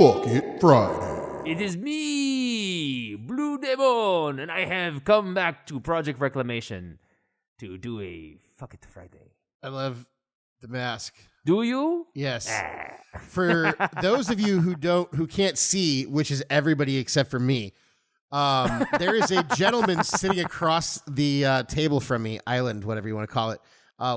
Fuck It Friday. It is me, Blue Demon, and I have come back to Project Reclamation to do a Fuck It Friday. I love the mask. Do you? Yes. For those of you who can't see, which is everybody except for me, there is a gentleman sitting across the table from me, island, whatever you want to call it,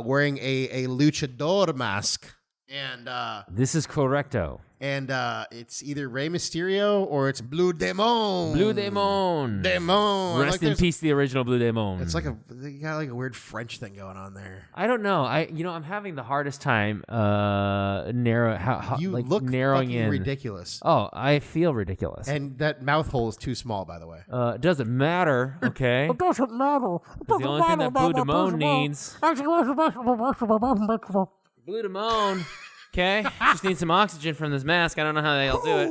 wearing a luchador mask. And this is correcto. And it's either Rey Mysterio or it's Blue Demon. Blue Demon. Demon. Rest in peace, the original Blue Demon. It's like you got like a weird French thing going on there. I don't know. I'm having the hardest time narrowing in. Ridiculous. Oh, I feel ridiculous. And that mouth hole is too small, by the way. It doesn't matter, okay? It doesn't matter. The only thing that Blue Demon needs. Blue Demon. Okay, just need some oxygen from this mask. I don't know how they all do it.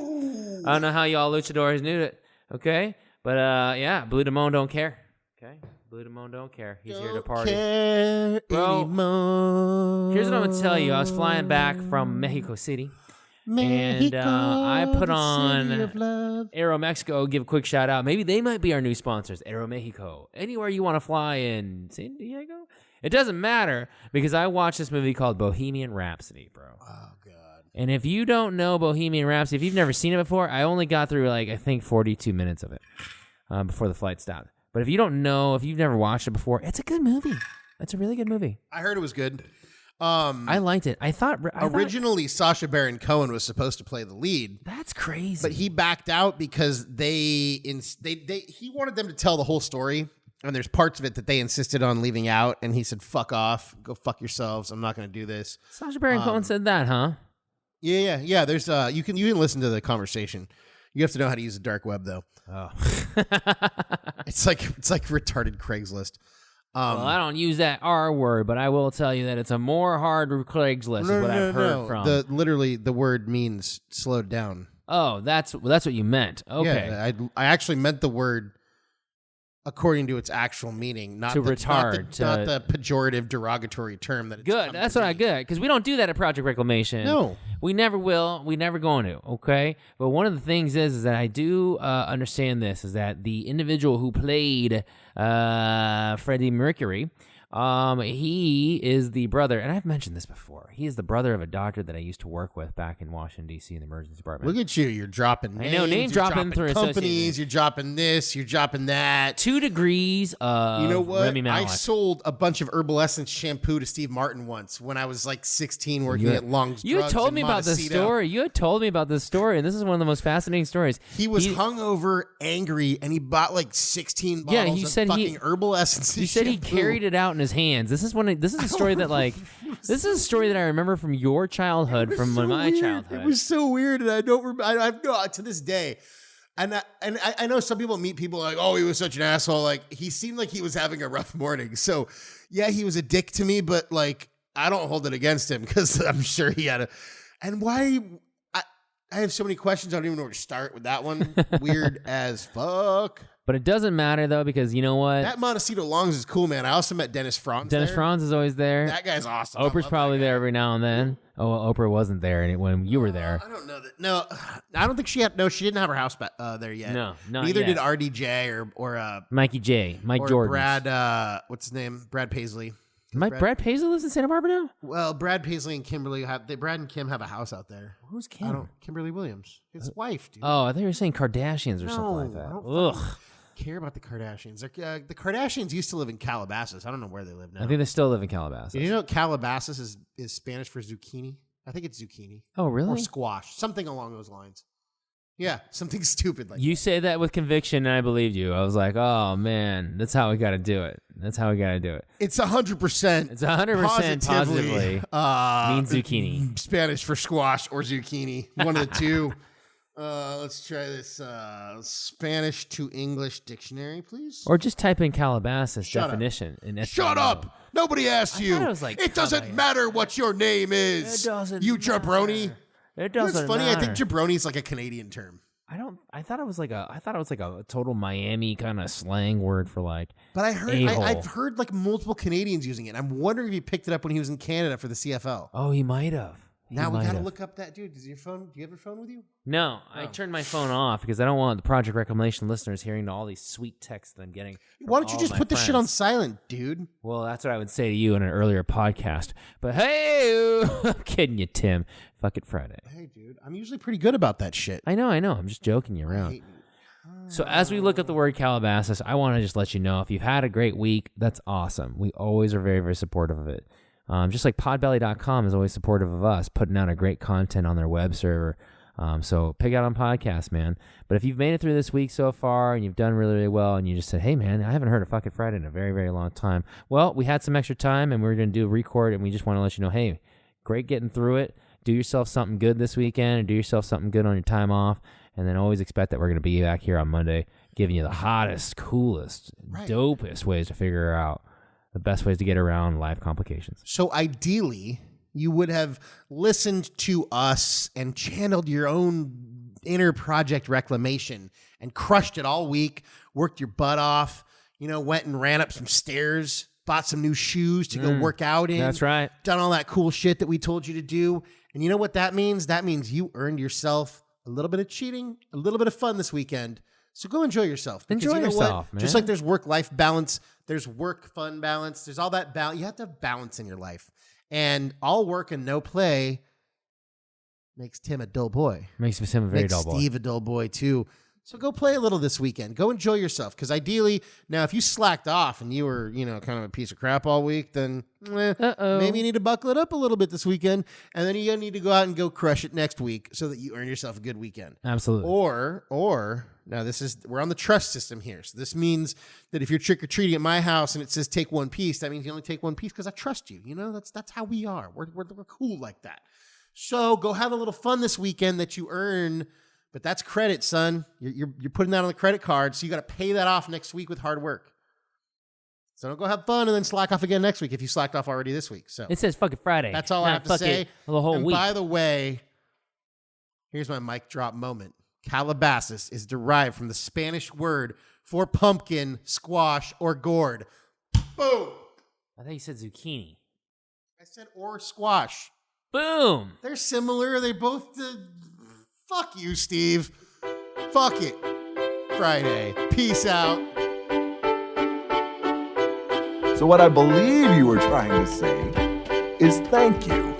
I don't know how y'all luchadors knew it. Okay, but yeah, Blue Demon don't care. Okay, Blue Demon don't care. He's here to party. Bro, here's what I'm gonna tell you. I was flying back from Mexico City, and I put on Aero Mexico. Give a quick shout out. Maybe they might be our new sponsors. Aero Mexico. Anywhere you want to fly in San Diego. It doesn't matter because I watched this movie called Bohemian Rhapsody, bro. Oh, God. And if you don't know Bohemian Rhapsody, if you've never seen it before, I only got through, I think 42 minutes of it before the flight stopped. But if you don't know, if you've never watched it before, it's a good movie. It's a really good movie. I heard it was good. I liked it. I thought originally Sacha Baron Cohen was supposed to play the lead. That's crazy. But he backed out because he wanted them to tell the whole story. And there's parts of it that they insisted on leaving out, and he said, "Fuck off, go fuck yourselves. I'm not going to do this." Sacha Baron Cohen said that, huh? Yeah. There's you can listen to the conversation. You have to know how to use the dark web, though. Oh, it's like retarded Craigslist. Well, I don't use that R word, but I will tell you that it's a more hard Craigslist. Is what I've heard from. Literally, the word means slowed down. Oh, that's what you meant. Okay, yeah, I actually meant the word. According to its actual meaning, not not the pejorative, derogatory term that it's good. That's what I get because we don't do that at Project Reclamation. No, we never will. We never going to. Okay, but one of the things is that I do understand this is that the individual who played Freddie Mercury. He is the brother, and I've mentioned this before. He is the brother of a doctor that I used to work with back in Washington, D.C. in the emergency department. Look at you. You're dropping names. I know, name dropping through companies. You're dropping this. You're dropping that. 2 degrees of You know what? Remy Malek. I sold a bunch of Herbal Essence shampoo to Steve Martin once when I was like 16 working at Long's You Drugs told me in about this Montecito. story. You had told me about this story, and this is one of the most fascinating stories. He was hungover, angry, and he bought like 16 bottles of fucking Herbal Essence He said shampoo. he carried it out in his hands. This is a story that this is a story that I remember from your childhood, from my childhood. It was so weird, and I don't remember. I've no to this day. And I know some people meet people like, oh, he was such an asshole. Like he seemed like he was having a rough morning. So yeah, he was a dick to me, but like I don't hold it against him because I'm sure he had a. And why? I have so many questions. I don't even know where to start with that one. Weird as fuck. But it doesn't matter, though, because you know what? That Montecito Longs is cool, man. I also met Dennis Franz. Dennis Franz is always there. That guy's awesome. Oprah's probably there every now and then. Oh, well, Oprah wasn't there when you were there. I don't know that. No, I don't think she had. No, she didn't have her house there yet. No, not Neither yet. did RDJ or Mikey J, Mike or Jordan. Brad. What's his name? Brad Paisley. Brad Paisley lives in Santa Barbara now? Well, Brad Paisley and Kimberly Brad and Kim have a house out there. Who's Kim? Kimberly Williams. His wife, dude. Oh, I thought you were saying Kardashians or something like that. Ugh. Care about the Kardashians. The Kardashians used to live in Calabasas. I don't know where they live now. I think they still live in Calabasas. You know Calabasas is Spanish for zucchini? I think it's zucchini. Oh, really? Or squash. Something along those lines. Yeah, something stupid like You that. say that with conviction, and I believed you. I was like, oh, man, that's how we got to do it. That's how we got to do it. It's 100%. It's 100% positively means zucchini. Spanish for squash or zucchini. One of the two. Let's try this. Spanish to English dictionary, please. Or just type in Calabasas Shut definition. Shut up! Nobody asked you. It was like it doesn't matter what your name is. It doesn't You matter. jabroni. It You know doesn't what's funny? matter. I think jabroni is like a Canadian term. I thought it was like a total Miami kind of slang word for like. But I heard a-hole. I've heard like multiple Canadians using it. I'm wondering if he picked it up when he was in Canada for the CFL. Oh, he might have. Now we might gotta have. look up that dude. Do you have your phone with you? No, I turned my phone off because I don't want the Project Reclamation listeners hearing all these sweet texts that I'm getting. Why don't you just put the shit on friends. silent, dude? Well, that's what I would say to you in an earlier podcast. But hey, I'm kidding you, Tim. Fuck it Friday. Hey, dude, I'm usually pretty good about that shit. I know. I'm just joking you I around. hate you. So as we look at the word Calabasas, I want to just let you know if you've had a great week, that's awesome. We always are very, very supportive of it. Just like podbelly.com is always supportive of us, putting out a great content on their web server. So pick out on podcasts, man. But if you've made it through this week so far and you've done really, really well and you just said, hey, man, I haven't heard a fucking Friday in a very, very long time. Well, we had some extra time and we were going to do a record and we just want to let you know, hey, great getting through it. Do yourself something good this weekend and do yourself something good on your time off. And then always expect that we're going to be back here on Monday giving you the hottest, coolest, dopest ways to figure out the best ways to get around life complications. So ideally, you would have listened to us and channeled your own inner Project Reclamation and crushed it all week, worked your butt off, went and ran up some stairs, bought some new shoes to go work out in. That's right. Done all that cool shit that we told you to do. And you know what that means? That means you earned yourself a little bit of cheating, a little bit of fun this weekend. So go enjoy yourself. Because Enjoy you know yourself, what? man. Just like there's work-life balance, there's work-fun balance, there's all that balance. You have to have balance in your life. And all work and no play makes Tim a dull boy. Makes him a very Makes dull boy. Steve a dull boy, too. So go play a little this weekend. Go enjoy yourself. Because ideally, now, if you slacked off and you were, kind of a piece of crap all week, then maybe you need to buckle it up a little bit this weekend. And then you need to go out and go crush it next week so that you earn yourself a good weekend. Absolutely. Or now we're on the trust system here. So this means that if you're trick-or-treating at my house and it says take one piece, that means you only take one piece because I trust you. That's how we are. We're cool like that. So go have a little fun this weekend that you earn. But that's credit, son. You're putting that on the credit card, so you got to pay that off next week with hard work. So don't go have fun and then slack off again next week if you slacked off already this week. So it says fucking Friday. that's all I have to say. The whole and week. by the way, here's my mic drop moment. Calabasas is derived from the Spanish word for pumpkin, squash, or gourd. Boom. I thought you said zucchini. I said or squash. Boom. They're similar. They both... fuck you, Steve. Fuck it. Friday. Peace out. So what I believe you were trying to say is thank you.